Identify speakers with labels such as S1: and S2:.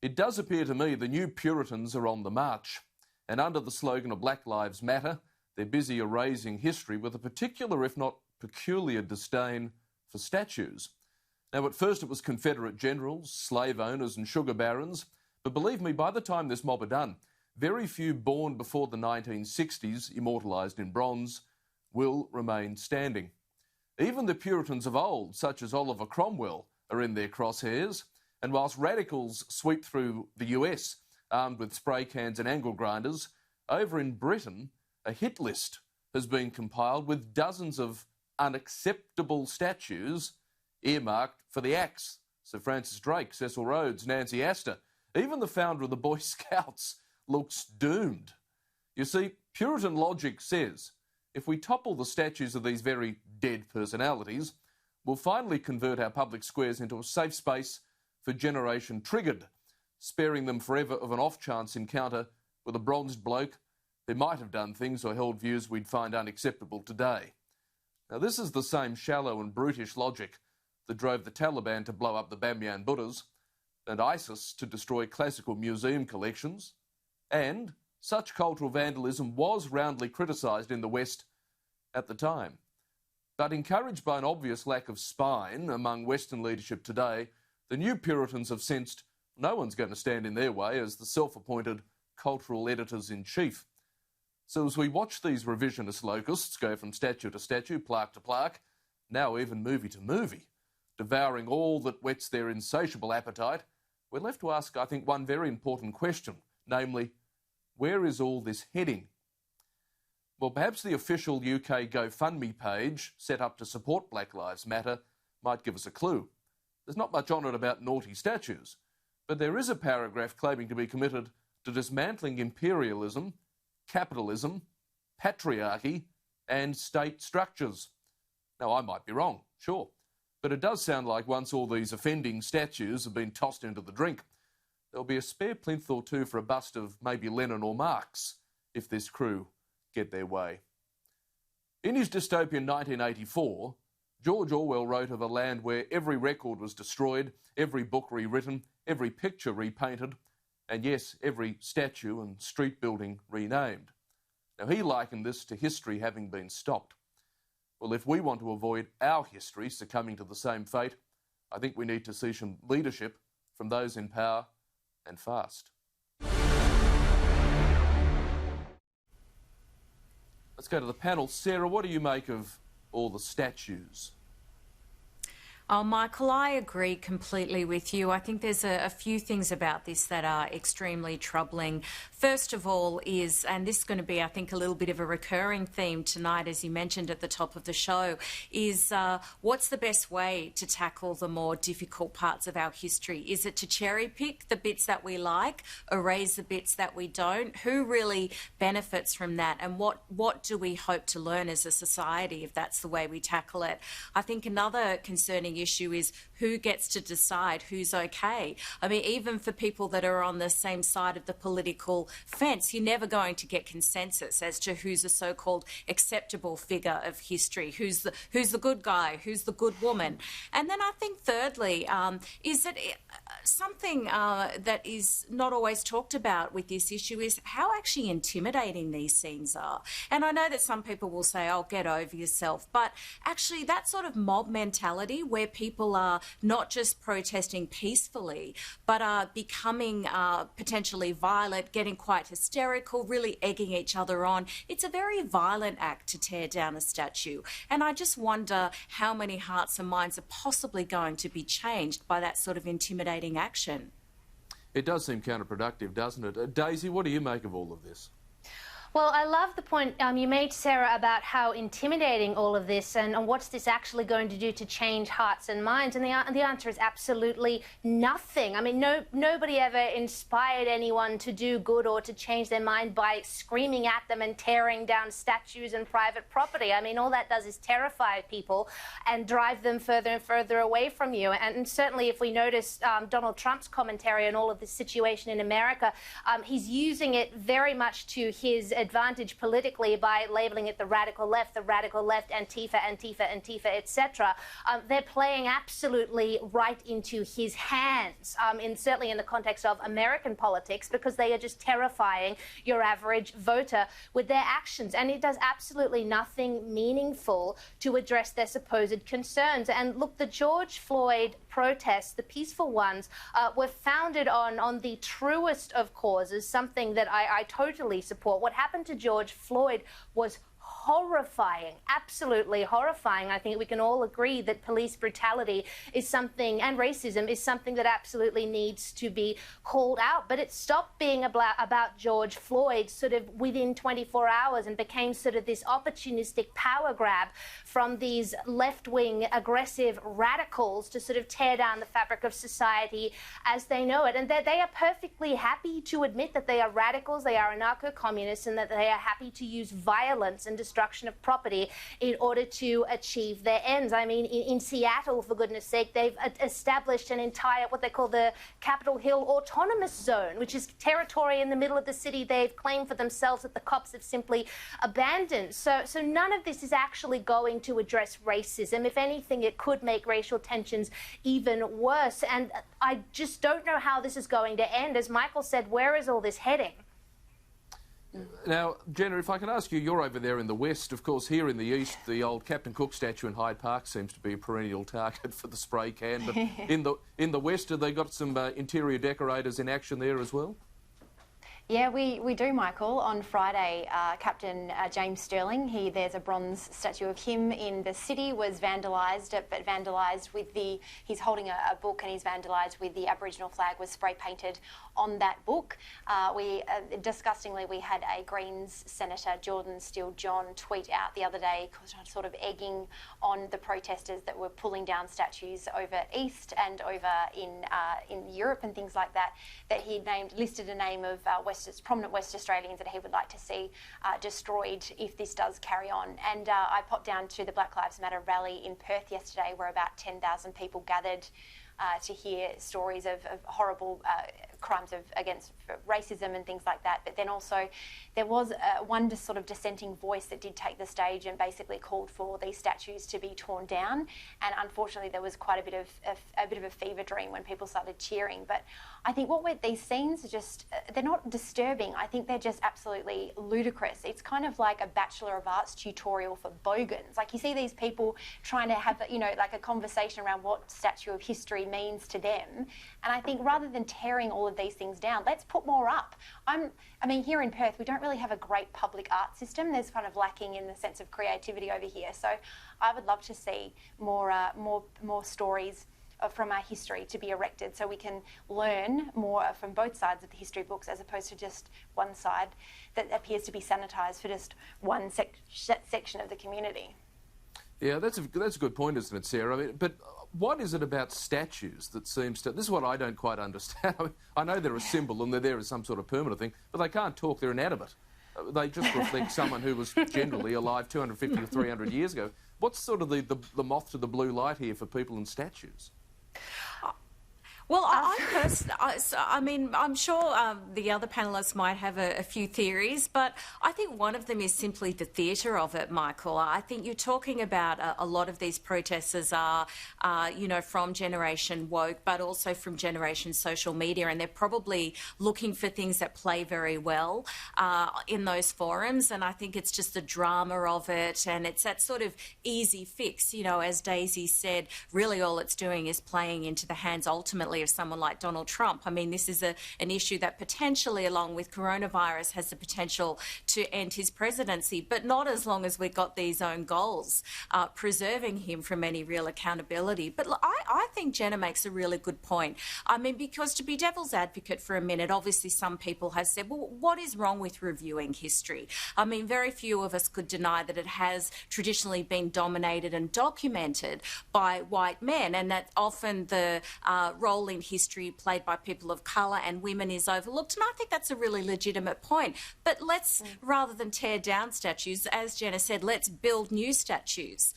S1: It does appear to me the new Puritans are on the march, and under the slogan of Black Lives Matter, they're busy erasing history with a particular, if not peculiar, disdain for statues. Now, at first it was Confederate generals, slave owners and sugar barons, but believe me, by the time this mob are done, very few born before the 1960s, immortalised in bronze, will remain standing. Even the Puritans of old, such as Oliver Cromwell, are in their crosshairs, and whilst radicals sweep through the US armed with spray cans and angle grinders, over in Britain, a hit list has been compiled with dozens of unacceptable statues earmarked for the axe. Sir Francis Drake, Cecil Rhodes, Nancy Astor, even the founder of the Boy Scouts looks doomed. You see, Puritan logic says if we topple the statues of these very dead personalities, we'll finally convert our public squares into a safe space for generation triggered, sparing them forever of an off-chance encounter with a bronzed bloke who might have done things or held views we'd find unacceptable today. Now, this is the same shallow and brutish logic that drove the Taliban to blow up the Bamiyan Buddhas and ISIS to destroy classical museum collections, and such cultural vandalism was roundly criticised in the West at the time. But encouraged by an obvious lack of spine among Western leadership today, the new Puritans have sensed no one's going to stand in their way as the self-appointed cultural editors-in-chief. So as we watch these revisionist locusts go from statue to statue, plaque to plaque, now even movie to movie, devouring all that whets their insatiable appetite, we're left to ask, I think, one very important question, namely, where is all this heading? Well, perhaps the official UK GoFundMe page set up to support Black Lives Matter might give us a clue. There's not much on it about naughty statues, but there is a paragraph claiming to be committed to dismantling imperialism, capitalism, patriarchy and state structures. Now, I might be wrong, sure, but it does sound like once all these offending statues have been tossed into the drink, there'll be a spare plinth or two for a bust of maybe Lenin or Marx if this crew get their way. In his dystopian 1984, George Orwell wrote of a land where every record was destroyed, every book rewritten, every picture repainted, and yes, every statue and street building renamed. Now, he likened this to history having been stopped. Well, if we want to avoid our history succumbing to the same fate, I think we need to see some leadership from those in power, and fast. Let's go to the panel. Sarah, what do you make of all the statues?
S2: Oh, Michael, I agree completely with you. I think there's a few things about this that are extremely troubling. First of all is, and this is going to be, I think, a little bit of a recurring theme tonight, as you mentioned at the top of the show, is what's the best way to tackle the more difficult parts of our history? Is it to cherry pick the bits that we like, erase the bits that we don't? Who really benefits from that? And what do we hope to learn as a society if that's the way we tackle it? I think another concerning issue is who gets to decide who's okay. I mean, even for people that are on the same side of the political fence, you're never going to get consensus as to who's a so-called acceptable figure of history, who's the good guy, who's the good woman. And then I think thirdly is that something that is not always talked about with this issue is how actually intimidating these scenes are. And I know that some people will say, oh, get over yourself, but actually that sort of mob mentality where people are not just protesting peacefully, but are becoming potentially violent, getting quite hysterical, really egging each other on. It's a very violent act to tear down a statue. And I just wonder how many hearts and minds are possibly going to be changed by that sort of intimidating action.
S1: It does seem counterproductive, doesn't it? Daisy, what do you make of all of this?
S3: Well, I love the point you made, Sarah, about how intimidating all of this and what's this actually going to do to change hearts and minds. And the answer is absolutely nothing. I mean, nobody ever inspired anyone to do good or to change their mind by screaming at them and tearing down statues and private property. I mean, all that does is terrify people and drive them further and further away from you. And certainly if we notice Donald Trump's commentary on all of this situation in America, he's using it very much to his advantage politically by labelling it the radical left, Antifa, etc. They're playing absolutely right into his hands, certainly in the context of American politics, because they are just terrifying your average voter with their actions. And it does absolutely nothing meaningful to address their supposed concerns. And look, the George Floyd protests, the peaceful ones, were founded on the truest of causes, something that I totally support. What happened to George Floyd was horrifying, absolutely horrifying. I think we can all agree that police brutality is something, and racism is something that absolutely needs to be called out. But it stopped being about George Floyd sort of within 24 hours and became sort of this opportunistic power grab from these left-wing aggressive radicals to sort of tear down the fabric of society as they know it. And they are perfectly happy to admit that they are radicals, they are anarcho-communists, and that they are happy to use violence and destruction of property in order to achieve their ends. I mean, in Seattle, for goodness sake, they've established an entire, what they call the Capitol Hill Autonomous Zone, which is territory in the middle of the city they've claimed for themselves that the cops have simply abandoned. So none of this is actually going to address racism. If anything, it could make racial tensions even worse. And I just don't know how this is going to end. As Michael said, where is all this heading?
S1: Now, Jenna, if I can ask you, you're over there in the West. Of course, here in the East, the old Captain Cook statue in Hyde Park seems to be a perennial target for the spray can. But in the West, have they got some interior decorators in action there as well?
S4: Yeah, we do, Michael. On Friday, Captain James Sterling, there's a bronze statue of him in the city, was vandalised, but vandalised with he's holding a book and he's vandalised with the Aboriginal flag, was spray painted on that book. Disgustingly, we had a Greens Senator, Jordan Steele-John, tweet out the other day, sort of egging on the protesters that were pulling down statues over East and over in Europe and things like that, that he listed a name of prominent West Australians that he would like to see destroyed if this does carry on. And I popped down to the Black Lives Matter rally in Perth yesterday, where about 10,000 people gathered to hear stories of horrible crimes against racism and things like that. But then also there was one sort of dissenting voice that did take the stage and basically called for these statues to be torn down. And unfortunately, there was quite a bit of a fever dream when people started cheering. But I think these scenes are just, they're not disturbing. I think they're just absolutely ludicrous. It's kind of like a Bachelor of Arts tutorial for bogans. Like, you see these people trying to have, like a conversation around what statue of history means to them. And I think rather than tearing all of these things down, let's put more up. I mean, here in Perth, we don't really have a great public art system. There's kind of lacking in the sense of creativity over here. So I would love to see more stories from our history to be erected, so we can learn more from both sides of the history books, as opposed to just one side that appears to be sanitised for just one section of the community.
S1: Yeah, that's a good point, isn't it, Sarah? I mean, but what is it about statues that seems to... This is what I don't quite understand. I mean, I know they're a symbol and they're there as some sort of permanent thing, but they can't talk, they're inanimate. They just reflect someone who was generally alive 250 to 300 years ago. What's sort of the moth to the blue light here for people and statues?
S2: Well, I mean, I'm sure the other panellists might have a few theories, but I think one of them is simply the theatre of it, Michael. I think you're talking about a lot of these protesters are, from Generation Woke, but also from Generation Social Media, and they're probably looking for things that play very well in those forums, and I think it's just the drama of it, and it's that sort of easy fix. As Daisy said, really all it's doing is playing into the hands, ultimately, of someone like Donald Trump. I mean, this is an issue that potentially, along with coronavirus, has the potential to end his presidency, but not as long as we've got these own goals, preserving him from any real accountability. But I think Jenna makes a really good point. I mean, because to be devil's advocate for a minute, obviously some people have said, well, what is wrong with reviewing history? I mean, very few of us could deny that it has traditionally been dominated and documented by white men, and that often the role in history played by people of colour and women is overlooked. And I think that's a really legitimate point. But let's, rather than tear down statues, as Jenna said, let's build new statues